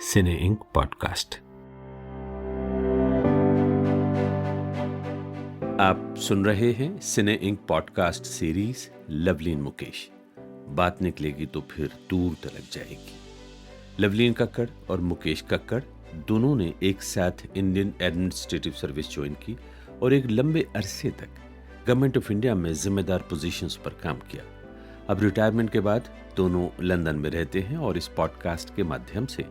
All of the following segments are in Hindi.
सिने इंक पॉडकास्ट। आप सुन रहे हैं Cine Ink podcast series Lovleen Mukesh. बात निकलेगी तो फिर दूर तलक जाएगी। लवलीन कक्कड़ और मुकेश कक्कड़ दोनों ने एक साथ इंडियन एडमिनिस्ट्रेटिव सर्विस ज्वाइन की और एक लंबे अरसे तक गवर्नमेंट ऑफ इंडिया में जिम्मेदार पोजीशंस पर काम किया। अब रिटायरमेंट के बाद दोनों लंदन में रहते हैं और इस पॉडकास्ट के माध्यम से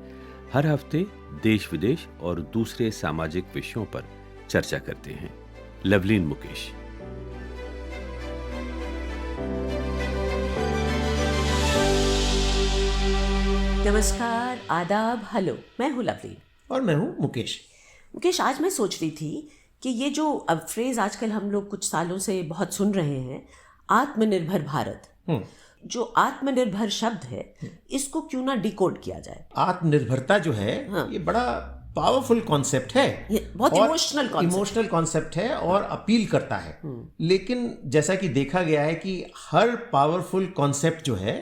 हर हफ्ते देश विदेश और दूसरे सामाजिक विषयों पर चर्चा करते हैं। लवलीन मुकेश। नमस्कार, आदाब, हेलो। मैं हूँ लवलीन और मैं हूँ मुकेश। मुकेश, आज मैं सोच रही थी कि ये जो अब फ्रेज आजकल हम लोग कुछ सालों से बहुत सुन रहे हैं, आत्मनिर्भर भारत, जो आत्मनिर्भर शब्द है, इसको क्यों ना डिकोड किया जाए। आत्मनिर्भरता जो है ये बड़ा पावरफुल कॉन्सेप्ट है, ये बहुत इमोशनल कॉन्सेप्ट है और अपील करता है। लेकिन जैसा कि देखा गया है कि हर पावरफुल कॉन्सेप्ट जो है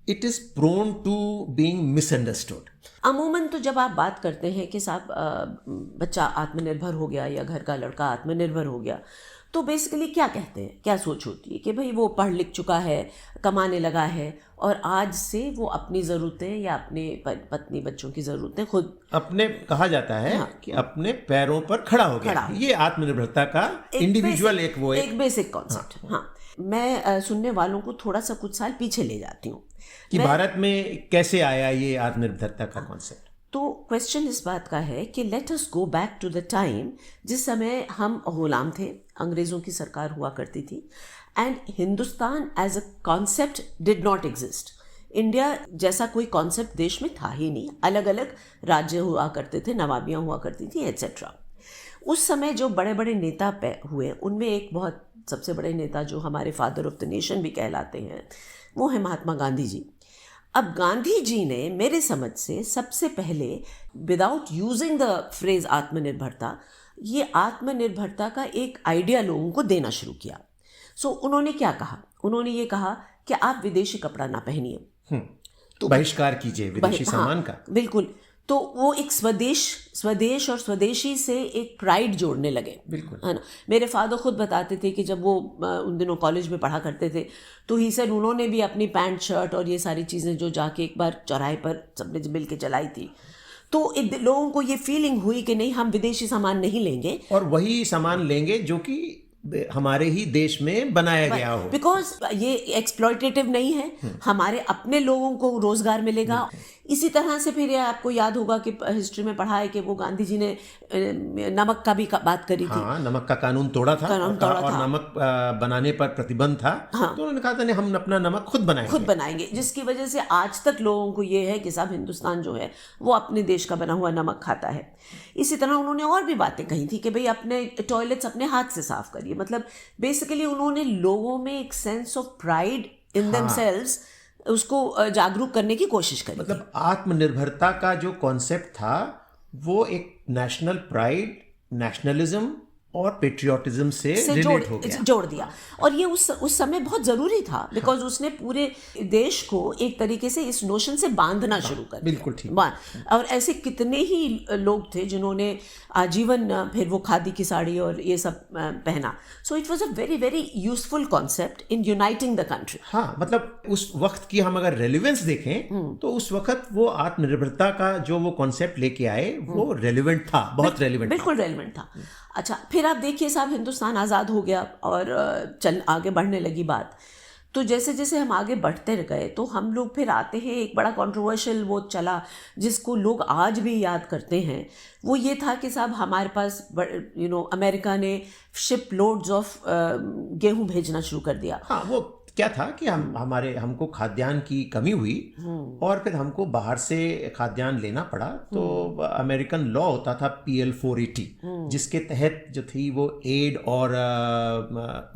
it is prone to being misunderstood. अमूमन तो जब आप बात करते हैं कि साहब बच्चा आत्मनिर्भर हो गया या घर का लड़का आत्मनिर्भर हो गया, तो बेसिकली क्या कहते हैं, क्या सोच होती है कि भाई वो पढ़ लिख चुका है, कमाने लगा है और आज से वो अपनी ज़रूरतें या अपने पत्नी बच्चों की ज़रूरतें खुद अपने, कहा जाता है कि अपने पैरों पर खड़ा हो गया। ये आत्मनिर्भरता का इंडिविजुअल एक बेसिक कॉन्सेप्ट। हाँ, मैं सुनने वालों को थोड़ा सा कुछ साल पीछे ले जाती हूँ कि भारत में कैसे आया ये आत्मनिर्भरता का कॉन्सेप्ट। तो क्वेश्चन इस बात का है कि let us go back to the time जिस समय हम गुलाम थे, अंग्रेज़ों की सरकार हुआ करती थी, and Hindustan as a concept did not exist. India जैसा कोई कॉन्सेप्ट देश में था ही नहीं। अलग अलग राज्य हुआ करते थे, नवाबियाँ हुआ करती थी, एट्सेट्रा। उस समय जो बड़े बड़े नेता हुए, उनमें एक बहुत सबसे बड़े नेता जो हमारे फादर ऑफ द नेशन भी कहलाते हैं, वो है महात्मा गांधी जी। अब गांधी जी ने मेरे समझ से सबसे पहले, विदाउट यूजिंग द फ्रेज आत्मनिर्भरता, ये आत्मनिर्भरता का एक आइडिया लोगों को देना शुरू किया। सो उन्होंने क्या कहा? उन्होंने ये कहा कि आप विदेशी कपड़ा ना पहनिए, तो बहिष्कार कीजिए विदेशी सामान का। बिल्कुल। तो वो एक स्वदेश और स्वदेशी से एक प्राइड जोड़ने लगे। बिल्कुल, है ना। मेरे फादर खुद बताते थे कि जब वो उन दिनों कॉलेज में पढ़ा करते थे तो ही सर उन्होंने भी अपनी पैंट शर्ट और ये सारी चीज़ें जो जाके एक बार चौराहे पर सबने मिल के चलाई थी, तो लोगों को ये फीलिंग हुई कि नहीं, हम विदेशी सामान नहीं लेंगे और वही सामान लेंगे जो कि हमारे ही देश में बनाया गया हो, बिकॉज ये एक्सप्लॉयटेटिव नहीं है, हमारे अपने लोगों को रोजगार मिलेगा। इसी तरह से फिर आपको याद होगा कि हिस्ट्री में पढ़ा है कि वो गांधी जी ने नमक का भी बात करी थी। हाँ, नमक का कानून तोड़ा था और नमक बनाने पर प्रतिबंध था। हाँ, तो उन्होंने कहा था नहीं, हम अपना नमक खुद बनाएंगे, जिसकी वजह से आज तक लोगों को ये है कि साहब हिंदुस्तान जो है वो अपने देश का बना हुआ नमक खाता है। इसी तरह उन्होंने और भी बातें कही थी कि भाई अपने टॉयलेट्स अपने हाथ से साफ करिए। मतलब बेसिकली उन्होंने लोगों में एक sense of pride in themselves उसको जागरूक करने की कोशिश करी। मतलब आत्मनिर्भरता का जो कॉन्सेप्ट था वो एक नेशनल प्राइड, नेशनलिज्म और पेट्रियोटिज्म से रिलेट हो गया, जोड़ दिया। और ये उस समय बहुत ज़रूरी था, बिकॉज उसने पूरे देश को एक तरीके से इस नोशन से बांधना शुरू कर दिया। बिल्कुल ठीक। और ऐसे कितने ही लोग थे जिन्होंने आजीवन फिर वो खादी की साड़ी और ये सब पहना। So it was a very very useful concept in uniting the country. हाँ, मतलब उस वक्त की हम अगर रेलिवेंस देखें तो उस वक्त वो आत्मनिर्भरता का जो वो कॉन्सेप्ट लेके आए वो रेलिवेंट था, बहुत रेलिवेंट, बिल्कुल रेलिवेंट था। अच्छा, फिर आप देखिए साहब, हिंदुस्तान आज़ाद हो गया और आगे बढ़ने लगी बात। तो जैसे जैसे हम आगे बढ़ते गए तो हम लोग फिर आते हैं, एक बड़ा कंट्रोवर्शियल वो चला जिसको लोग आज भी याद करते हैं। वो ये था कि साहब हमारे पास अमेरिका ने शिप लोड्स ऑफ गेहूं भेजना शुरू कर दिया। हाँ, वो क्या था कि हमको खाद्यान्न की कमी हुई और फिर हमको बाहर से खाद्यान्न लेना पड़ा। तो अमेरिकन लॉ होता था PL 480, जिसके तहत जो थी वो एड और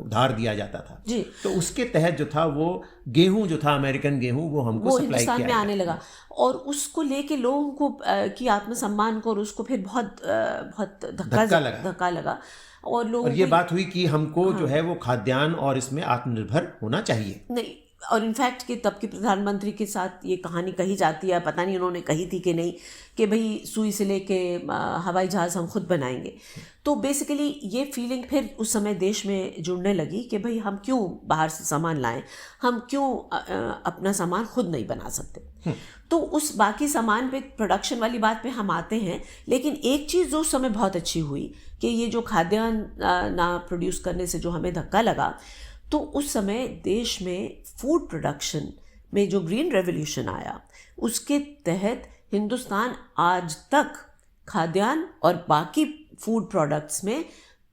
उधार दिया जाता था जी। तो उसके तहत जो था वो गेहूं जो था, अमेरिकन गेहूं, वो हमको सप्लाई किया में आने लगा और उसको लेके लोगों को की आत्मसम्मान को और उसको फिर बहुत धक्का लगा और लोगों और ये बात हुई कि हमको जो है वो खाद्यान्न और इसमें आत्मनिर्भर होना चाहिए। नहीं, और इनफैक्ट कि तब के प्रधानमंत्री के साथ ये कहानी कही जाती है, पता नहीं उन्होंने कही थी कि नहीं, कि भाई सुई से लेके हवाई जहाज़ हम खुद बनाएंगे। तो बेसिकली ये फीलिंग फिर उस समय देश में जुड़ने लगी कि भाई हम क्यों बाहर से सामान लाएं, हम क्यों अपना सामान खुद नहीं बना सकते। तो उस बाकी सामान पे, प्रोडक्शन वाली बात पे हम आते हैं, लेकिन एक चीज़ जो उस समय बहुत अच्छी हुई कि ये जो खाद्यान्न ना प्रोड्यूस करने से जो हमें धक्का लगा, तो उस समय देश में फूड प्रोडक्शन में जो ग्रीन रेवोल्यूशन आया, उसके तहत हिंदुस्तान आज तक खाद्यान्न और बाकी फूड प्रोडक्ट्स में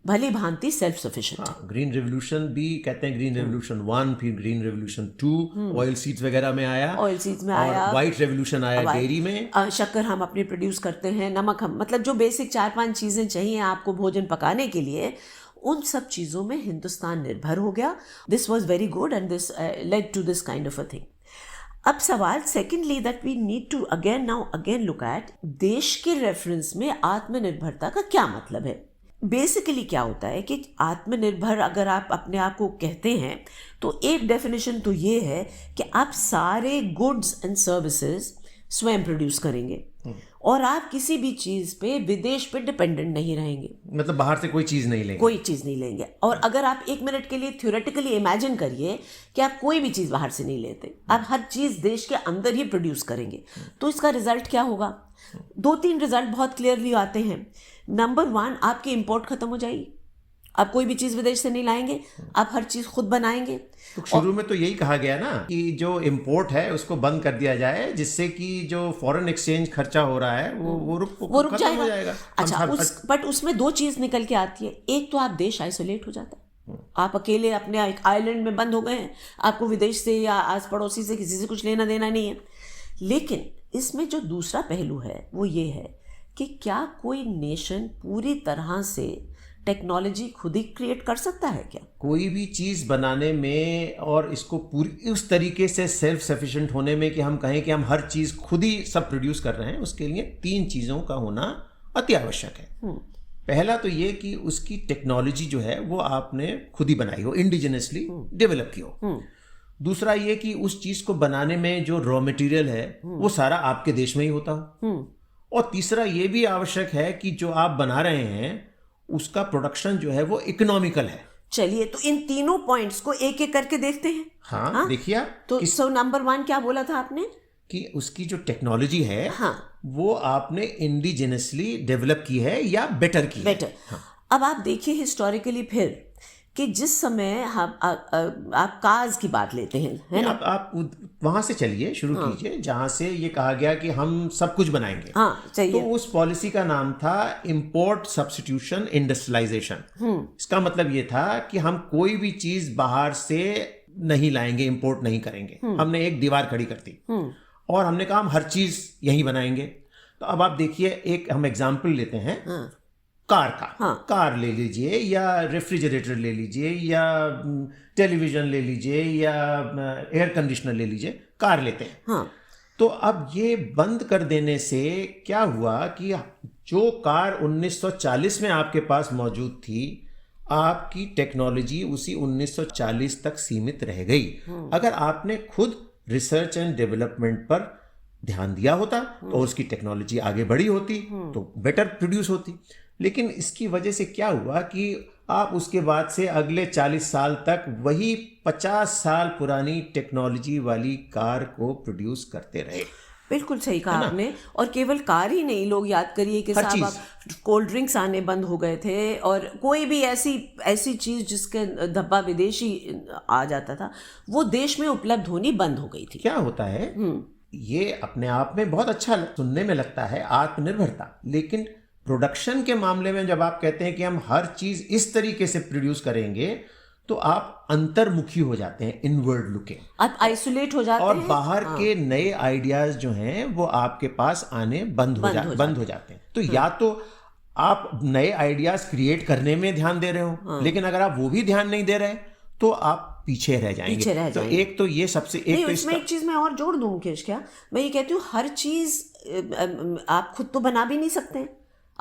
भली भांति सेल्फ सफिशिएंट है। ग्रीन रेवोल्यूशन भी कहते हैं, ग्रीन रेवोल्यूशन 1, फिर ग्रीन रेवोल्यूशन 2 ऑयल सीड्स वगैरह में आया, ऑयल सीड्स में आया, व्हाइट रेवोल्यूशन आया डेयरी में, शक्कर हम अपनी प्रोड्यूस करते हैं, नमक हम, मतलब जो बेसिक 4-5 चीज़ें चाहिए आपको भोजन पकाने के लिए, उन सब चीज़ों में हिंदुस्तान निर्भर हो गया। This was very good and this led to this kind of a thing. अब सवाल secondly that we need to again look at, देश के रेफरेंस में आत्मनिर्भरता का क्या मतलब है। बेसिकली क्या होता है कि आत्मनिर्भर अगर आप अपने आप को कहते हैं, तो एक डेफिनेशन तो ये है कि आप सारे गुड्स एंड सर्विसेज स्वयं प्रोड्यूस करेंगे और आप किसी भी चीज़ पे, विदेश पे डिपेंडेंट नहीं रहेंगे, मतलब बाहर से कोई चीज़ नहीं लेंगे, कोई चीज़ नहीं लेंगे। और अगर आप एक मिनट के लिए थ्योरेटिकली इमेजिन करिए कि आप कोई भी चीज़ बाहर से नहीं लेते, आप हर चीज़ देश के अंदर ही प्रोड्यूस करेंगे, तो इसका रिजल्ट क्या होगा? 2-3 रिजल्ट बहुत क्लियरली आते हैं। नंबर 1, आपकी इंपोर्ट खत्म हो जाएगी, आप कोई भी चीज़ विदेश से नहीं लाएंगे, आप हर चीज़ खुद बनाएंगे। तो शुरू में तो यही कहा गया ना कि जो इंपोर्ट है उसको बंद कर दिया जाए, जिससे कि जो फॉरेन एक्सचेंज खर्चा हो रहा है वो रुक जाएगा। अच्छा, बट उसमें 2 चीज़ निकल के आती है। एक तो आप देश आइसोलेट हो जाता है, आप अकेले अपने एक आइलैंड में बंद हो गए हैं, आपको विदेश से या आस पड़ोसी से किसी से कुछ लेना देना नहीं है। लेकिन इसमें जो दूसरा पहलू है वो ये है कि क्या कोई नेशन पूरी तरह से टेक्नोलॉजी खुद ही क्रिएट कर सकता है क्या? कोई भी चीज़ बनाने में और इसको पूरी उस तरीके से सेल्फ सफिशिएंट होने में कि हम कहें कि हम हर चीज़ खुद ही सब प्रोड्यूस कर रहे हैं, उसके लिए 3 चीज़ों का होना अति आवश्यक है। पहला तो ये कि उसकी टेक्नोलॉजी जो है वो आपने खुद ही बनाई हो, इंडिजिनसली डेवलप की हो। दूसरा ये कि उस चीज़ को बनाने में जो रॉ मटेरियल है वो सारा आपके देश में ही होता हो। और तीसरा ये भी आवश्यक है कि जो आप बना रहे हैं उसका प्रोडक्शन जो है वो इकोनॉमिकल है। चलिए, तो इन तीनों पॉइंट्स को एक एक करके देखते हैं। हाँ? देखिए तो सो नंबर 1 क्या बोला था आपने? कि उसकी जो टेक्नोलॉजी है, हाँ, वो आपने इंडिजिनसली डेवलप की है या बेटर की है। हाँ। अब आप देखिए हिस्टोरिकली फिर कि जिस समय हम आप कार्स की बात लेते हैं, है ना? आप वहां से चलिए, शुरू कीजिए जहां से ये कहा गया कि हम सब कुछ बनाएंगे। हाँ, चाहिए। तो उस पॉलिसी का नाम था इंपोर्ट सब्स्टिट्यूशन इंडस्ट्रियलाइजेशन। इसका मतलब ये था कि हम कोई भी चीज बाहर से नहीं लाएंगे, इंपोर्ट नहीं करेंगे। हमने एक दीवार खड़ी कर दी और हमने कहा हम हर चीज यहीं बनाएंगे। तो अब आप देखिए, एक हम एग्जाम्पल लेते हैं कार का। कार ले लीजिए या रेफ्रिजरेटर ले लीजिए या टेलीविजन ले लीजिए या एयर कंडीशनर ले लीजिए, कार लेते हैं। तो अब ये बंद कर देने से क्या हुआ कि जो कार 1940 में आपके पास मौजूद थी, आपकी टेक्नोलॉजी उसी 1940 तक सीमित रह गई। अगर आपने खुद रिसर्च एंड डेवलपमेंट पर ध्यान दिया होता तो उसकी टेक्नोलॉजी आगे बढ़ी होती, तो बेटर प्रोड्यूस होती। लेकिन इसकी वजह से क्या हुआ कि आप उसके बाद से अगले 40 साल तक वही 50 साल पुरानी टेक्नोलॉजी वाली कार को प्रोड्यूस करते रहे। बिल्कुल सही कहा आपने। और केवल कार ही नहीं, लोग याद करिए कि साहब आप कोल्ड ड्रिंक्स आने बंद हो गए थे, और कोई भी ऐसी चीज़ जिसके धब्बा विदेशी आ जाता था वो देश में उपलब्ध होनी बंद हो गई थी। क्या होता है, ये अपने आप में बहुत अच्छा सुनने में लगता है आत्मनिर्भरता, लेकिन प्रोडक्शन के मामले में जब आप कहते हैं कि हम हर चीज इस तरीके से प्रोड्यूस करेंगे, तो आप अंतर्मुखी हो जाते हैं, इनवर्ड लुकिंग, आप आइसोलेट हो जाते और हैं, बाहर के नए आइडियाज जो हैं वो आपके पास आने बंद हो जाते हैं। तो या तो आप नए आइडियाज क्रिएट करने में ध्यान दे रहे हो, लेकिन अगर आप वो भी ध्यान नहीं दे रहे तो आप पीछे रह जाएंगे। तो एक तो ये सबसे एक तो इसमें एक चीज मैं और जोड़ दूं मुकेश, क्या मैं ये कहती हूँ, हर चीज आप खुद तो बना भी नहीं सकते,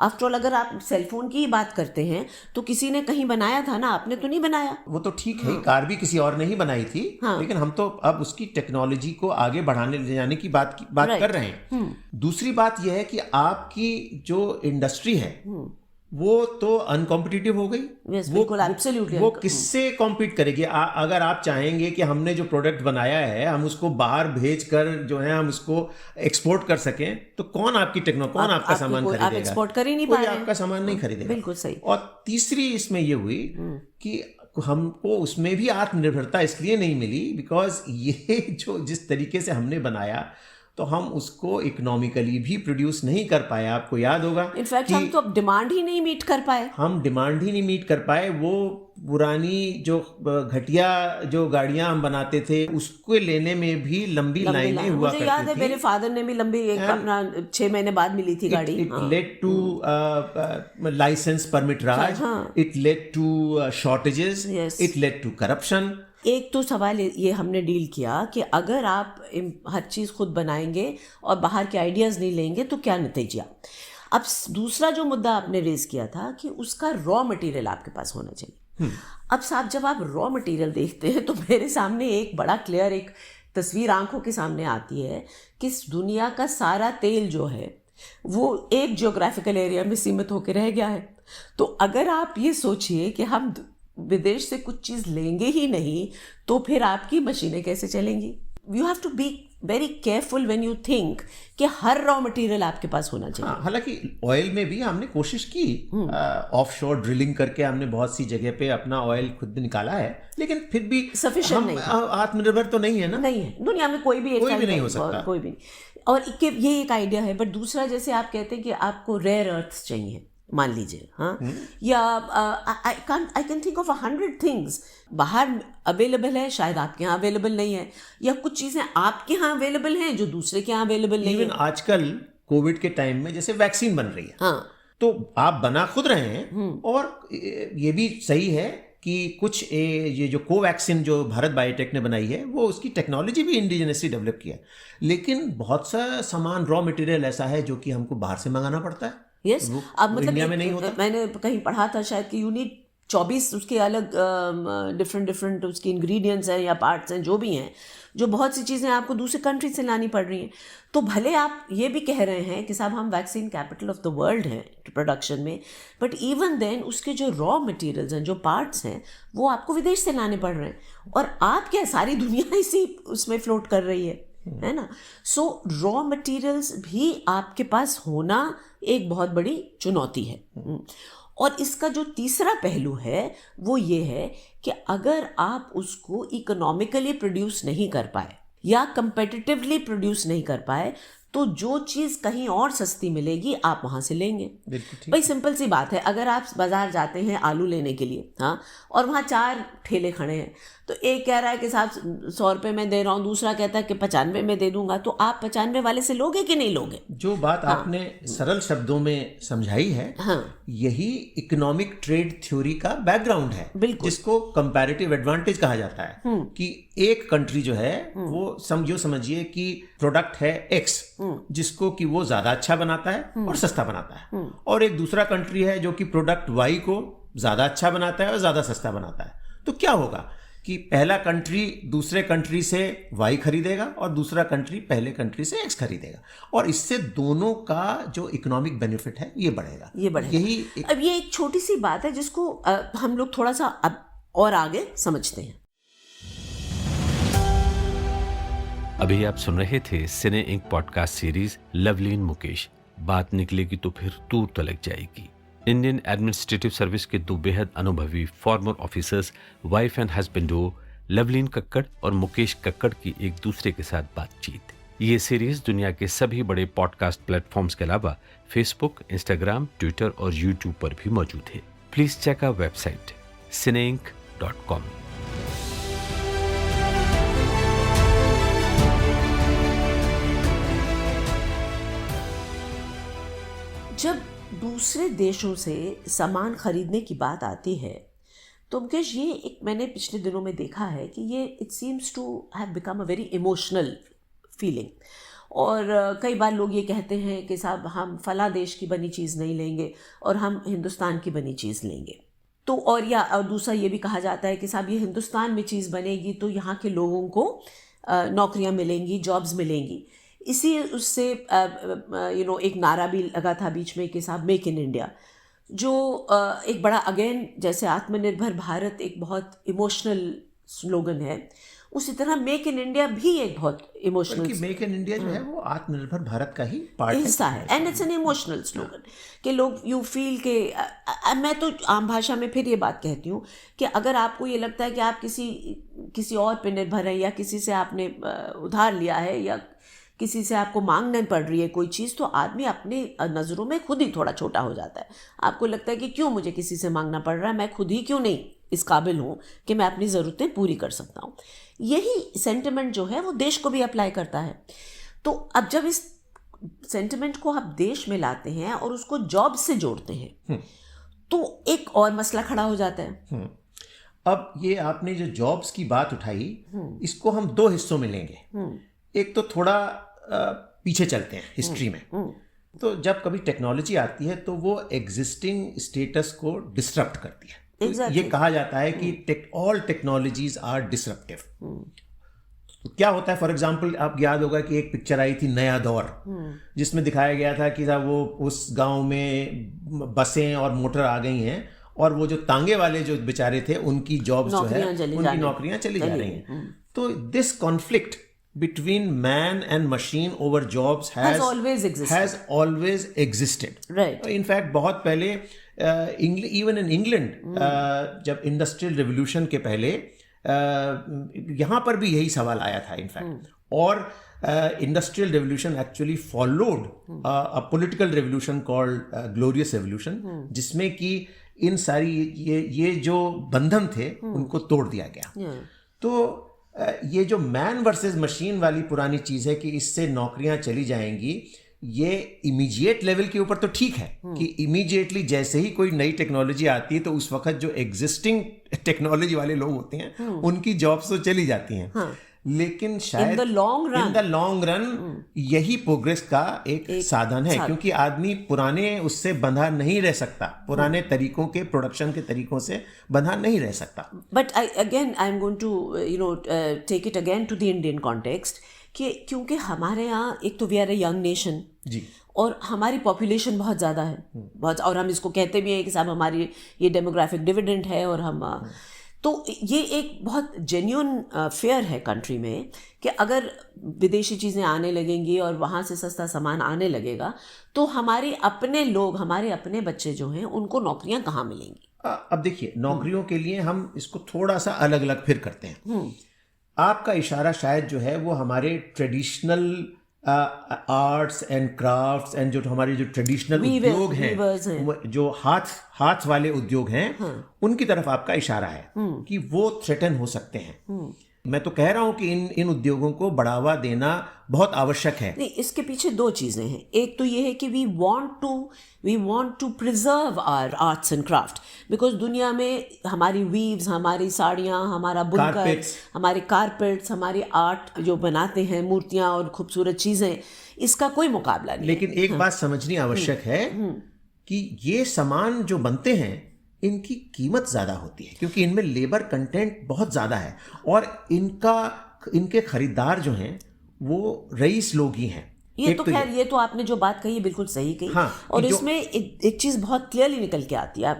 आफ्टर ऑल अगर आप सेलफोन की ही बात करते हैं तो किसी ने कहीं बनाया था ना, आपने तो नहीं बनाया। वो तो ठीक है, कार भी किसी और ने ही बनाई थी, लेकिन हम तो अब उसकी टेक्नोलॉजी को आगे बढ़ाने ले जाने की बात कर रहे हैं। दूसरी बात यह है कि आपकी जो इंडस्ट्री है वो तो अनकॉम्पिटिटिव हो गई। Yes, बिल्कुल, absolutely वो किससे कॉम्पीट करेगी? अगर आप चाहेंगे कि हमने जो प्रोडक्ट बनाया है हम उसको बाहर भेज कर जो है हम उसको एक्सपोर्ट कर सकें, तो कौन आपकी कौन आपका सामान खरीदेगा? आप एक्सपोर्ट कर ही नहीं कोई पा रहे आपका सामान नहीं खरीदेगा। बिल्कुल सही। और तीसरी इसमें ये हुई कि हमको उसमें भी आत्मनिर्भरता इसलिए नहीं मिली बिकॉज ये जो जिस तरीके से हमने बनाया तो हम उसको इकोनॉमिकली भी प्रोड्यूस नहीं कर पाए। आपको याद होगा इनफैक्ट हम तो अब डिमांड ही नहीं मीट कर पाए। हम डिमांड ही नहीं मीट कर पाए। वो पुरानी जो घटिया जो गाड़ियां हम बनाते थे उसको लेने में भी लंबी लाइनें हुआ करती थी। मुझे याद है मेरे फादर ने भी लंबी एक अपना 6 महीने बाद मिली थी गाड़ी। It led to licence permit Raj, it led to shortages, it led to corruption. एक तो सवाल ये हमने डील किया कि अगर आप हर चीज़ खुद बनाएंगे और बाहर के आइडियाज़ नहीं लेंगे तो क्या नतीजा। अब दूसरा जो मुद्दा आपने रेज किया था कि उसका रॉ मटेरियल आपके पास होना चाहिए। अब साहब जब आप रॉ मटेरियल देखते हैं तो मेरे सामने एक बड़ा क्लियर एक तस्वीर आंखों के सामने आती है कि इस दुनिया का सारा तेल जो है वो एक जियोग्राफिकल एरिया में सीमित होकर रह गया है। तो अगर आप ये सोचिए कि हम विदेश से कुछ चीज़ लेंगे ही नहीं तो फिर आपकी मशीनें कैसे चलेंगी। You have to be very careful when you think कि हर रॉ मटेरियल आपके पास होना चाहिए। हालांकि ऑयल में भी हमने कोशिश की, ऑफशोर ड्रिलिंग करके हमने बहुत सी जगह पे अपना ऑयल खुद निकाला है, लेकिन फिर भी सफिशिएंट नहीं है। आत्मनिर्भर तो नहीं है ना। नहीं है, दुनिया में कोई भी नहीं हो सकता, कोई भी नहीं। और ये एक आइडिया है। बट दूसरा जैसे आप कहते हैं कि आपको रेयर अर्थ्स चाहिए, मान लीजिए, हाँ, या I can think of 100 things बाहर अवेलेबल है, शायद आपके यहाँ अवेलेबल नहीं है, या कुछ चीज़ें आपके यहाँ अवेलेबल हैं जो दूसरे के यहाँ अवेलेबल नहीं है। इवन आजकल कोविड के टाइम में जैसे वैक्सीन बन रही है, हाँ, तो आप बना खुद रहे हैं। और ये भी सही है कि कुछ ये जो कोवैक्सीन जो भारत बायोटेक ने बनाई है वो उसकी टेक्नोलॉजी भी इंडिजिनसली डेवलप किया है, लेकिन बहुत सा सामान रॉ मटेरियल ऐसा है जो कि हमको बाहर से मंगाना पड़ता है। यस, अब मतलब इंडिया में नहीं होता। मैंने कहीं पढ़ा था शायद कि यू नीड 24 उसके अलग डिफरेंट उसके इंग्रेडिएंट्स हैं या पार्ट्स हैं जो भी हैं, जो बहुत सी चीज़ें आपको दूसरे कंट्री से लानी पड़ रही हैं। तो भले आप ये भी कह रहे हैं कि साहब हम vaccine capital of the world हैं प्रोडक्शन में, बट इवन देन उसके जो रॉ मटेरियल्स हैं, जो पार्ट्स हैं, वो आपको विदेश से लाने पड़ रहे हैं। और आप क्या, सारी दुनिया इसी उसमें फ्लोट कर रही है ना। सो रॉ मटेरियल्स भी आपके पास होना एक बहुत बड़ी चुनौती है। और इसका जो तीसरा पहलू है वो ये है कि अगर आप उसको इकोनॉमिकली प्रोड्यूस नहीं कर पाए या कंपेटिटिवली प्रोड्यूस नहीं कर पाए तो जो चीज़ कहीं और सस्ती मिलेगी आप वहाँ से लेंगे। भाई सिंपल सी बात है, अगर आप बाज़ार जाते हैं आलू लेने के लिए, हाँ, और वहाँ 4 ठेले खड़े हैं, तो एक कह रहा है कि साहब 100 रुपये में दे रहा हूँ, दूसरा कहता है कि 95 में दे दूंगा, तो आप 95 वाले से लोगे कि नहीं लोगे? जो बात आपने सरल शब्दों में समझाई है, यही इकोनॉमिक ट्रेड थ्योरी का बैकग्राउंड है, जिसको कंपैरेटिव एडवांटेज कहा जाता है। कि एक कंट्री जो है वो समझिए कि प्रोडक्ट है एक्स जिसको कि वो ज्यादा अच्छा बनाता है और सस्ता बनाता है, और एक दूसरा कंट्री है जो कि प्रोडक्ट वाई को ज्यादा अच्छा बनाता है और ज्यादा सस्ता बनाता है। तो क्या होगा कि पहला कंट्री दूसरे कंट्री से वाई खरीदेगा और दूसरा कंट्री पहले कंट्री से एक्स खरीदेगा, और इससे दोनों का जो इकोनॉमिक बेनिफिट है ये बढ़ेगा। अब ये एक छोटी सी बात है जिसको हम लोग थोड़ा सा अब और आगे समझते हैं। अभी आप सुन रहे थे Cine Ink podcast series Lovleen Mukesh, बात निकलेगी तो फिर दूर तलक जाएगी। इंडियन एडमिनिस्ट्रेटिव सर्विस के 2 बेहद अनुभवी फॉर्मर ऑफिसर्स, वाइफ एंड हस्बैंडो लवलीन कक्कड़ और मुकेश कक्कड़ की एक दूसरे के साथ बातचीत। ये सीरीज दुनिया के सभी बड़े पॉडकास्ट प्लेटफॉर्म्स के अलावा फेसबुक, इंस्टाग्राम, ट्विटर और यूट्यूब पर भी मौजूद है। Please check our website cineink.com। जब दूसरे देशों से सामान खरीदने की बात आती है तो मुकेश, ये एक मैंने पिछले दिनों में देखा है कि ये it seems to have become a very emotional feeling. और कई बार लोग ये कहते हैं कि साहब हम फला देश की बनी चीज़ नहीं लेंगे और हम हिंदुस्तान की बनी चीज़ लेंगे। तो और दूसरा ये भी कहा जाता है कि साहब ये हिंदुस्तान में चीज़ बनेगी तो यहाँ के लोगों को नौकरियाँ मिलेंगी, जॉब्स मिलेंगी। इसी उससे एक नारा भी लगा था बीच में कि साहब मेक इन इंडिया, जो एक बड़ा अगेन जैसे आत्मनिर्भर भारत एक बहुत इमोशनल स्लोगन है, उसी तरह मेक इन इंडिया भी एक बहुत इमोशनल, मेक इन इंडिया जो है वो आत्मनिर्भर भारत का ही पार्ट हिस्सा है and it's an emotional slogan कि लोग यू फील के मैं तो आम भाषा में फिर ये बात कहती हूँ कि अगर आपको ये लगता है कि आप किसी और पे निर्भर हैं या किसी से आपने उधार लिया है या किसी से आपको मांगने पड़ रही है कोई चीज़, तो आदमी अपनी नज़रों में खुद ही थोड़ा छोटा हो जाता है। आपको लगता है कि क्यों मुझे किसी से मांगना पड़ रहा है, मैं खुद ही क्यों नहीं इस काबिल हूँ कि मैं अपनी ज़रूरतें पूरी कर सकता हूँ। यही सेंटिमेंट जो है वो देश को भी अप्लाई करता है। तो अब जब इस सेंटिमेंट को आप देश में लाते हैं और उसको जॉब से जोड़ते हैं तो एक और मसला खड़ा हो जाता है। अब ये आपने जो जॉब्स की बात उठाई, इसको हम दो हिस्सों में लेंगे। एक तो थोड़ा पीछे चलते हैं हिस्ट्री में। तो जब कभी टेक्नोलॉजी आती है तो वो एग्जिस्टिंग स्टेटस को डिसरप्ट करती है। Exactly. ये कहा जाता है कि ऑल टेक्नोलॉजीज आर डिसरप्टिव। तो क्या होता है, फॉर एग्जाम्पल आप याद होगा कि एक पिक्चर आई थी नया दौर, जिसमें दिखाया गया था कि वो उस गांव में बसें और मोटर आ गई हैं और वो जो तांगे वाले जो बेचारे थे उनकी जॉब्स जो है उनकी नौकरियां चली जा रही हैं। तो this conflict between man and machine over jobs has always existed. Right. In fact, बहुत पहले even in England, जब इंडस्ट्रियल रिवोल्यूशन के पहले यहाँ पर भी यही सवाल आया था इनफैक्ट। और industrial revolution actually followed a political revolution called glorious revolution, जिसमें कि इन सारी ये जो बंधन थे उनको तोड़ दिया गया। तो ये जो मैन वर्सेस मशीन वाली पुरानी चीज़ है कि इससे नौकरियां चली जाएंगी, ये इमीडिएट लेवल के ऊपर तो ठीक है कि इमीडिएटली जैसे ही कोई नई टेक्नोलॉजी आती है तो उस वक्त जो एग्जिस्टिंग टेक्नोलॉजी वाले लोग होते हैं उनकी जॉब्स तो चली जाती हैं। लेकिन शायद इन द लॉन्ग रन यही प्रोग्रेस का एक साधन है, क्योंकि आदमी पुराने उससे बंधा नहीं रह सकता, पुराने तरीकों के प्रोडक्शन के तरीकों से बंधा नहीं रह सकता। But I am going to take it again to the Indian context कि क्योंकि हमारे यहाँ एक तो we are a young nation जी, और हमारी पॉपुलेशन बहुत ज़्यादा है, बहुत, और हम इसको कहते भी हैं कि साहब हमारी ये डेमोग्राफिक डिविडेंड है और हम तो ये एक बहुत जेन्युइन फेयर है कंट्री में कि अगर विदेशी चीज़ें आने लगेंगी और वहाँ से सस्ता सामान आने लगेगा तो हमारे अपने लोग, हमारे अपने बच्चे जो हैं उनको नौकरियाँ कहाँ मिलेंगी। अब देखिए, नौकरियों के लिए हम इसको थोड़ा सा अलग अलग फिर करते हैं। आपका इशारा शायद जो है वो हमारे traditional arts and crafts and जो हमारे जो ट्रेडिशनल उद्योग हैं, जो हाथ वाले उद्योग हैं, उनकी तरफ आपका इशारा है कि वो थ्रेटन हो सकते हैं। मैं तो कह रहा हूं कि इन उद्योगों को बढ़ावा देना बहुत आवश्यक है। नहीं, इसके पीछे दो चीजें हैं। एक तो ये है कि we want to preserve our arts and craft, because दुनिया में हमारी वीव्स, हमारी साड़ियाँ, हमारा बुनकर, हमारे कारपेट्स, हमारी आर्ट जो बनाते हैं, मूर्तियाँ और खूबसूरत चीजें, इसका कोई मुकाबला नहीं। लेकिन एक बात समझनी आवश्यक है कि ये सामान जो बनते हैं इनकी कीमत ज़्यादा होती है, क्योंकि इनमें लेबर कंटेंट बहुत ज़्यादा है और इनके खरीदार जो हैं वो रईस लोग ही हैं। ये तो खैर, ये तो आपने जो बात कही बिल्कुल सही कही। हाँ, और इसमें एक चीज़ बहुत क्लियरली निकल के आती है,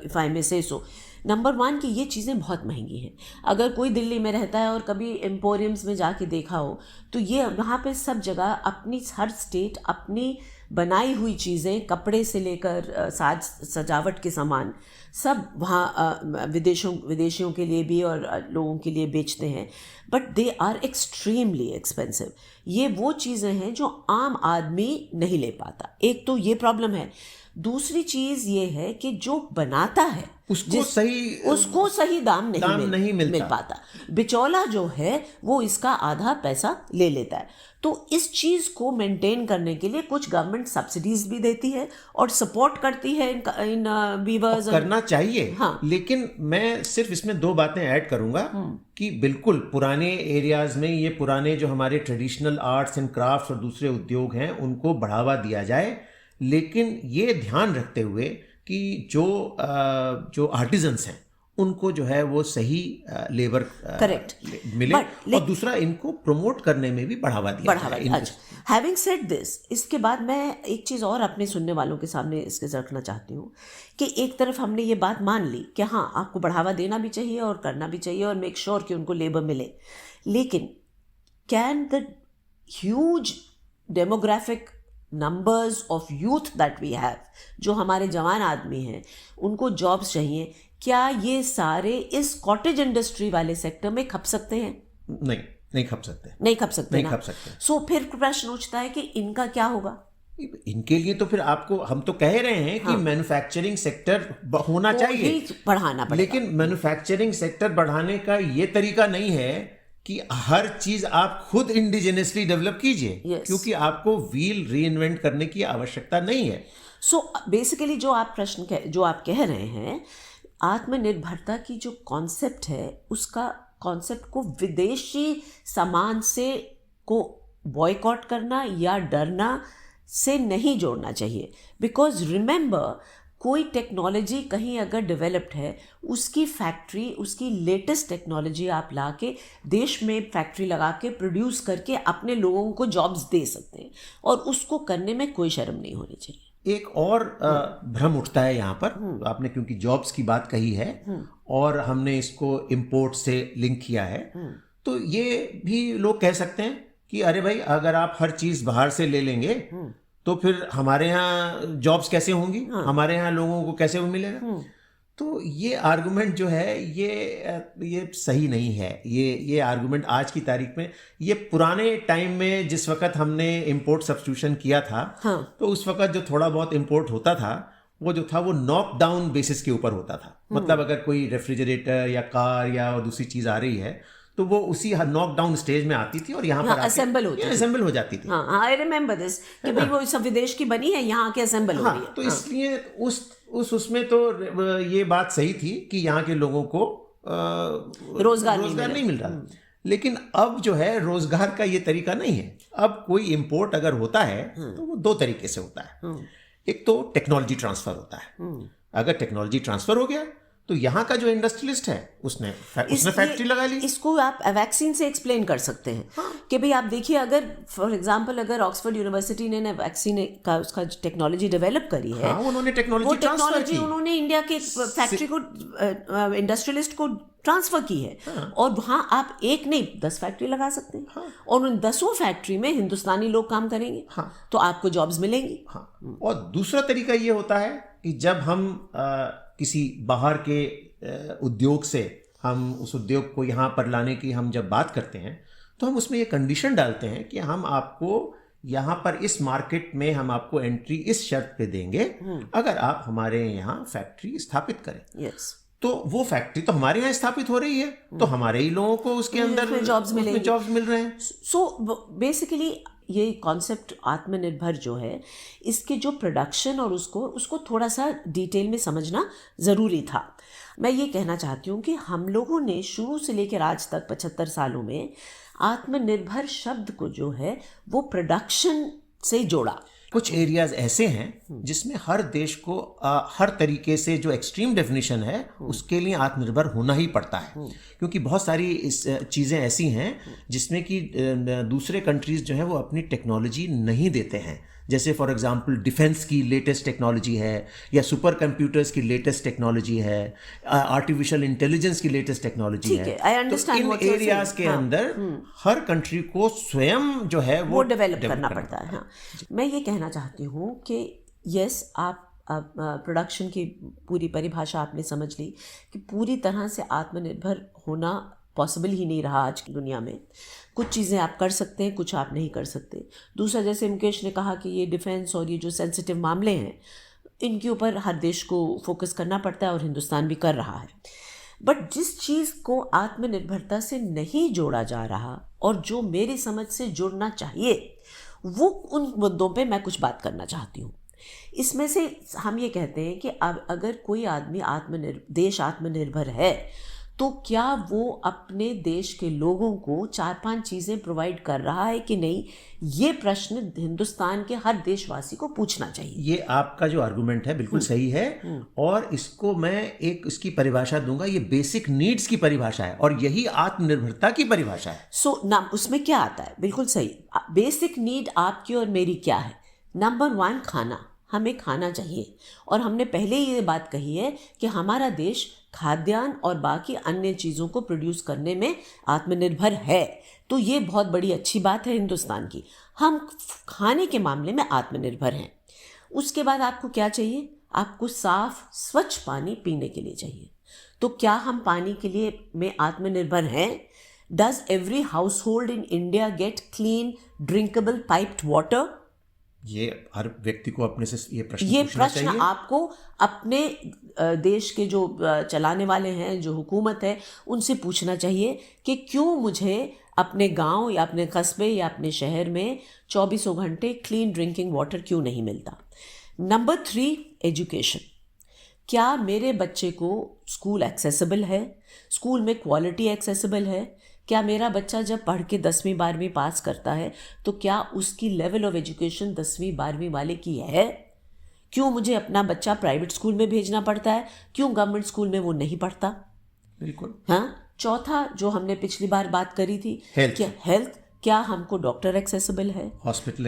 इफ आई मे से सो। नंबर 1 कि ये चीज़ें बहुत महंगी हैं। अगर कोई दिल्ली में रहता है और कभी एम्पोरियम्स में जाके देखा हो तो ये वहाँ पे सब जगह अपनी हर स्टेट अपनी बनाई हुई चीज़ें, कपड़े से लेकर सजावट के सामान सब वहाँ विदेशियों के लिए भी और लोगों के लिए बेचते हैं, but they are extremely expensive. ये वो चीज़ें हैं जो आम आदमी नहीं ले पाता। एक तो ये प्रॉब्लम है। दूसरी चीज ये है कि जो बनाता है उसको सही दाम नहीं मिल पाता। बिचौला जो है वो इसका आधा पैसा ले लेता है। तो इस चीज को मेंटेन करने के लिए कुछ गवर्नमेंट सब्सिडीज भी देती है और सपोर्ट करती है इन वीवर्स। करना चाहिए। हाँ। लेकिन मैं सिर्फ इसमें 2 बातें ऐड करूंगा कि बिल्कुल पुराने एरियाज में ये पुराने जो हमारे ट्रेडिशनल आर्ट्स एंड क्राफ्ट्स और दूसरे उद्योग हैं उनको बढ़ावा दिया जाए, लेकिन ये ध्यान रखते हुए कि जो आर्टिजन्स हैं उनको जो है वो सही लेबर करेक्ट मिले। और दूसरा, इनको प्रमोट करने में भी बढ़ावा दिया जाए। अच्छा, हैविंग सेड दिस, इसके बाद मैं एक चीज़ और अपने सुनने वालों के सामने इसके रखना चाहती हूँ कि एक तरफ हमने ये बात मान ली कि हाँ आपको बढ़ावा देना भी चाहिए और करना भी चाहिए और मेक श्योर कि उनको लेबर मिले, लेकिन can the huge demographic numbers of youth that we have, जो हमारे जवान आदमी हैं उनको जॉब्स चाहिए, क्या ये सारे इस कॉटेज इंडस्ट्री वाले सेक्टर में खप सकते हैं? नहीं खप सकते ना। सो फिर प्रश्न उठता है कि इनका क्या होगा? इनके लिए तो फिर आपको, हम तो कह रहे हैं कि मैन्युफैक्चरिंग सेक्टर होना चाहिए, बढ़ाना पड़ेगा, लेकिन मैन्युफैक्चरिंग सेक्टर बढ़ाने का ये तरीका नहीं है कि हर चीज आप खुद इंडिजिनसली डेवलप कीजिए, क्योंकि आपको व्हील रीइन्वेंट करने की आवश्यकता नहीं है। सो बेसिकली जो आप कह रहे हैं, आत्मनिर्भरता की जो कॉन्सेप्ट है उसका कॉन्सेप्ट को विदेशी सामान से को बॉयकॉट करना या डरना से नहीं जोड़ना चाहिए। बिकॉज रिमेंबर, कोई टेक्नोलॉजी कहीं अगर डेवलप्ड है, उसकी फैक्ट्री, उसकी लेटेस्ट टेक्नोलॉजी आप ला के देश में फैक्ट्री लगा के प्रोड्यूस करके अपने लोगों को जॉब्स दे सकते हैं और उसको करने में कोई शर्म नहीं होनी चाहिए। एक और भ्रम उठता है यहाँ पर, आपने क्योंकि जॉब्स की बात कही है और हमने इसको इंपोर्ट से लिंक किया है, तो ये भी लोग कह सकते हैं कि अरे भाई अगर आप हर चीज बाहर से ले लेंगे तो फिर हमारे यहाँ जॉब्स कैसे होंगी, हमारे यहाँ लोगों को कैसे वो मिलेगा। तो ये आर्गुमेंट जो है ये सही नहीं है। ये आर्गुमेंट आज की तारीख में, ये पुराने टाइम में जिस वक्त हमने इंपोर्ट सब्स्टिट्यूशन किया था, तो उस वक्त जो थोड़ा बहुत इंपोर्ट होता था वो जो था वो नॉक डाउन बेसिस के ऊपर होता था। मतलब अगर कोई रेफ्रिजरेटर या कार या दूसरी चीज आ रही है तो वो उसी नॉक डाउन स्टेज में आती थी और यहाँ पर असेंबल हो जाती थी। आई रिमेम्बर दिस कि भाई वो सब विदेश की बनी है, यहाँ के असेंबल हो रही है। तो इसलिए उसमें तो ये बात सही थी कि यहाँ के लोगों को रोजगार नहीं मिल रहा। लेकिन अब जो है रोजगार का ये तरीका नहीं है। अब कोई इंपोर्ट अगर होता है तो वो 2 तरीके से होता है। एक तो टेक्नोलॉजी ट्रांसफर होता है। अगर टेक्नोलॉजी ट्रांसफर हो गया तो यहाँ का जो इंडस्ट्रियलिस्ट है उसने फैक्ट्री लगा ली। इसको आप वैक्सीन से एक्सप्लेन कर सकते हैं कि भाई आप देखिए, अगर फॉर एग्जांपल अगर ऑक्सफोर्ड यूनिवर्सिटी ने वैक्सीन का उसका टेक्नोलॉजी डेवलप करी है, उन्होंने टेक्नोलॉजी उन्होंने इंडिया के फैक्ट्री को इंडस्ट्रियलिस्ट को ट्रांसफर की है। और वहाँ आप 1 नहीं 10 फैक्ट्री लगा सकते हैं और उन 10 फैक्ट्री में हिंदुस्तानी लोग काम करेंगे तो आपको जॉब्स मिलेंगी। और दूसरा तरीका ये होता है कि जब हम किसी बाहर के उद्योग से हम उस उद्योग को यहाँ पर लाने की हम जब बात करते हैं तो हम उसमें ये कंडीशन डालते हैं कि हम आपको यहाँ पर इस मार्केट में हम आपको एंट्री इस शर्त पे देंगे अगर आप हमारे यहाँ फैक्ट्री स्थापित करें। तो वो फैक्ट्री तो हमारे यहाँ स्थापित हो रही है तो हमारे ही लोगों को उसके अंदर जॉब्स मिल रहे हैं। सो बेसिकली ये कॉन्सेप्ट आत्मनिर्भर जो है, इसके जो प्रोडक्शन और उसको थोड़ा सा डिटेल में समझना ज़रूरी था। मैं ये कहना चाहती हूँ कि हम लोगों ने शुरू से लेकर आज तक 75 सालों में आत्मनिर्भर शब्द को जो है वो प्रोडक्शन से जोड़ा। कुछ एरियाज ऐसे हैं जिसमें हर देश को हर तरीके से जो एक्सट्रीम डेफिनेशन है उसके लिए आत्मनिर्भर होना ही पड़ता है, क्योंकि बहुत सारी चीज़ें ऐसी हैं जिसमें कि दूसरे कंट्रीज जो है वो अपनी टेक्नोलॉजी नहीं देते हैं। जैसे फॉर एग्जांपल डिफेंस की लेटेस्ट टेक्नोलॉजी है या सुपर कंप्यूटर्स की लेटेस्ट टेक्नोलॉजी है, आर्टिफिशियल इंटेलिजेंस की लेटेस्ट टेक्नोलॉजी है। तो इन एरियाज के अंदर हर कंट्री को स्वयं जो है वो डेवलप करना पड़ता है। मैं ये कहना चाहती हूँ कि यस, आप प्रोडक्शन की पूरी परिभाषा आपने समझ ली कि पूरी तरह से आत्मनिर्भर होना पॉसिबल ही नहीं रहा आज की दुनिया में। कुछ चीज़ें आप कर सकते हैं, कुछ आप नहीं कर सकते। दूसरा, जैसे मुकेश ने कहा कि ये डिफेंस और ये जो सेंसिटिव मामले हैं इनके ऊपर हर देश को फोकस करना पड़ता है और हिंदुस्तान भी कर रहा है। बट जिस चीज़ को आत्मनिर्भरता से नहीं जोड़ा जा रहा और जो मेरी समझ से जुड़ना चाहिए, वो उन मुद्दों पे मैं कुछ बात करना चाहती हूँ। इसमें से हम ये कहते हैं कि अब अगर कोई आदमी देश आत्मनिर्भर है तो क्या वो अपने देश के लोगों को 4-5 चीज़ें प्रोवाइड कर रहा है कि नहीं, ये प्रश्न हिंदुस्तान के हर देशवासी को पूछना चाहिए। ये आपका जो आर्गुमेंट है बिल्कुल सही है, और इसको मैं एक इसकी परिभाषा दूंगा, ये बेसिक नीड्स की परिभाषा है और यही आत्मनिर्भरता की परिभाषा है। सो ना उसमें क्या आता है, बिल्कुल सही। बेसिक नीड आपकी और मेरी क्या है? नंबर 1 खाना, हमें खाना चाहिए। और हमने पहले ही ये बात कही है कि हमारा देश खाद्यान्न और बाकी अन्य चीज़ों को प्रोड्यूस करने में आत्मनिर्भर है, तो ये बहुत बड़ी अच्छी बात है हिंदुस्तान की। हम खाने के मामले में आत्मनिर्भर हैं। उसके बाद आपको क्या चाहिए? आपको साफ स्वच्छ पानी पीने के लिए चाहिए। तो क्या हम पानी के लिए में आत्मनिर्भर हैं? Does every house hold in India gate clean drinkable piped water? ये हर व्यक्ति को अपने से ये प्रश्न चाहिए। आपको अपने देश के जो चलाने वाले हैं, जो हुकूमत है, उनसे पूछना चाहिए कि क्यों मुझे अपने गांव या अपने कस्बे या अपने शहर में 24 घंटे क्लीन ड्रिंकिंग वाटर क्यों नहीं मिलता। Number 3, education. क्या मेरे बच्चे को स्कूल एक्सेसिबल है? स्कूल में क्वालिटी एक्सेसिबल है? क्या मेरा बच्चा जब पढ़ के 10वीं 12वीं पास करता है तो क्या उसकी लेवल ऑफ एजुकेशन 10वीं 12वीं वाले की है? क्यों मुझे अपना बच्चा प्राइवेट स्कूल में भेजना पड़ता है? क्यों गवर्नमेंट स्कूल में वो नहीं पढ़ता? बिल्कुल। हाँ। चौथा, जो हमने पिछली बार बात करी थी, हेल्थ। क्या हमको डॉक्टर एक्सेसिबल है? हॉस्पिटल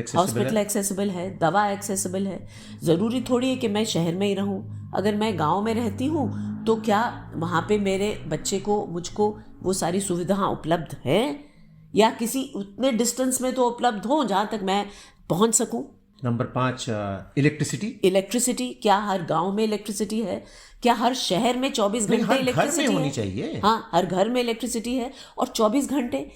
एक्सेसिबल है? दवा एक्सेसिबल है? ज़रूरी थोड़ी है कि मैं शहर में ही रहूं। अगर मैं गांव में रहती हूं तो क्या वहाँ पे मेरे बच्चे को, मुझको वो सारी सुविधाएं उपलब्ध हैं, या किसी उतने डिस्टेंस में तो उपलब्ध हो जहाँ तक मैं पहुँच सकूँ? Number 5, electricity. क्या हर गांव में इलेक्ट्रिसिटी है? क्या हर शहर में 24 घंटे इलेक्ट्रिसिटी होनी चाहिए? हाँ, हर घर में इलेक्ट्रिसिटी है और 24 घंटे।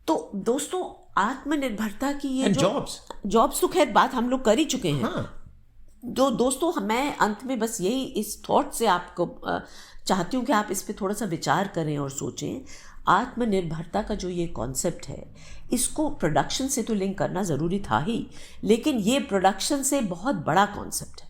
तो दोस्तों, आत्मनिर्भरता की ये जॉब्स तो खैर बात हम लोग कर ही चुके हैं। हाँ। दोस्तों, मैं अंत में बस यही इस थॉट से आपको चाहती हूँ कि आप इस पे थोड़ा सा विचार करें और सोचें। आत्मनिर्भरता का जो ये कॉन्सेप्ट है, इसको प्रोडक्शन से तो लिंक करना ज़रूरी था ही, लेकिन ये प्रोडक्शन से बहुत बड़ा कॉन्सेप्ट है।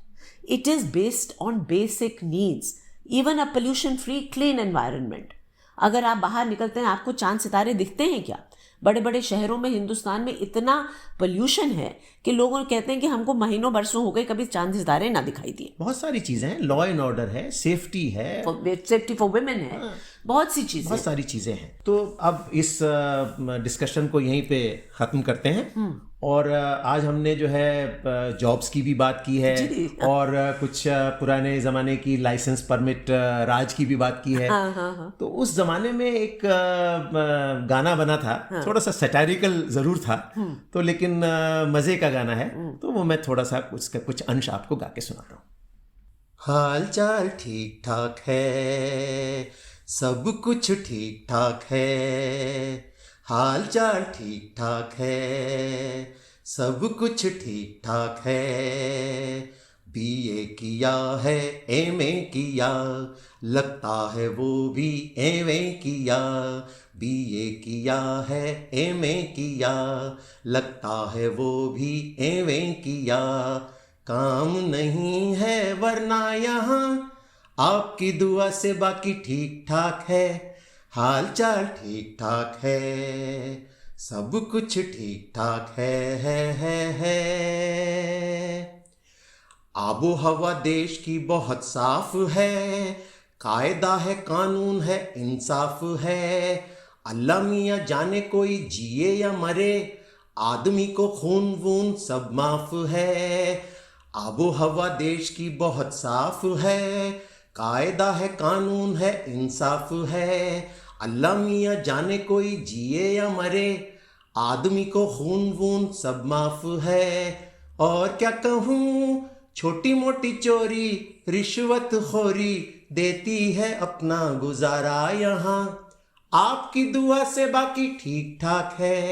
It is based on basic needs, even a pollution free clean environment. अगर आप बाहर निकलते हैं, आपको चांद सितारे दिखते हैं क्या? बड़े बड़े शहरों में हिंदुस्तान में इतना पोल्यूशन है कि लोग कहते हैं कि हमको महीनों बरसों हो गए कभी चांद सितारे ना दिखाई दिए। बहुत सारी चीजें हैं, लॉ एंड ऑर्डर है, सेफ्टी है, सेफ्टी फॉर वुमेन है, बहुत सी चीजें, बहुत सारी चीजें हैं। तो अब इस डिस्कशन को यहीं पे खत्म करते हैं। और आज हमने जो है जॉब्स की भी बात की है और कुछ पुराने ज़माने की लाइसेंस परमिट राज की भी बात की है। तो उस ज़माने में एक गाना बना था, थोड़ा सा सैटारिकल ज़रूर था, तो लेकिन मज़े का गाना है, तो वो मैं थोड़ा सा उसका कुछ अंश आपको गा के सुनाता हूँ। हाल चाल ठीक ठाक है, सब कुछ ठीक ठाक है, हाल चाल ठीक ठाक है, सब कुछ ठीक ठाक है, बीए किया है एमए किया, लगता है वो भी एमए किया, बीए किया है एमए किया, लगता है वो भी एमए किया, काम नहीं है वरना यहाँ, आपकी दुआ से बाकी ठीक ठाक है, हाल चाल ठीक ठाक है, सब कुछ ठीक ठाक है। आबो हवा देश की बहुत साफ है, कायदा है कानून है इंसाफ है, अल्लाह मियाँ जाने कोई जिए या मरे, आदमी को खून वून सब माफ है। आबो हवा देश की बहुत साफ है, कायदा है कानून है इंसाफ है, अल्लाह मियाँ जाने कोई जिए या मरे, आदमी को खून वून सब माफ है। और क्या कहूँ, छोटी मोटी चोरी रिश्वत खोरी देती है अपना गुजारा यहाँ, आपकी दुआ से बाकी ठीक ठाक है,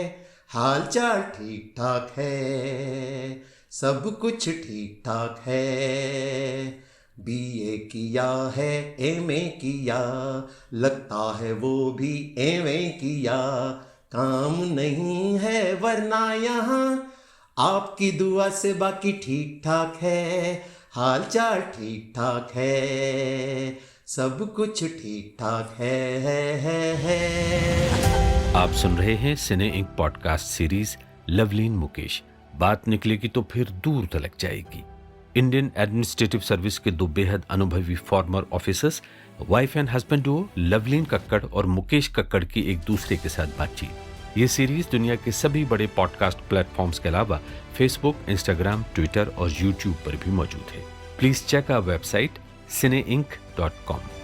हाल चाल ठीक ठाक है, सब कुछ ठीक ठाक है। बीए किया है, एमए किया, लगता है वो भी एमए किया। काम नहीं है वरना यहाँ, आपकी दुआ से बाकी ठीक ठाक है। हाल चाल ठीक ठाक है, सब कुछ ठीक ठाक है। आप सुन रहे हैं Cine Ink podcast series Lovleen Mukesh. बात निकलेगी तो फिर दूर तलक जाएगी। इंडियन एडमिनिस्ट्रेटिव सर्विस के दो बेहद अनुभवी former officers, wife and husband Duo Lovleen Kakkar और मुकेश कक्कड़ की एक दूसरे के साथ बातचीत। ये सीरीज दुनिया के सभी बड़े पॉडकास्ट प्लेटफॉर्म्स के अलावा फेसबुक, इंस्टाग्राम, ट्विटर और यूट्यूब पर भी मौजूद है। Please check our website cineinc.com।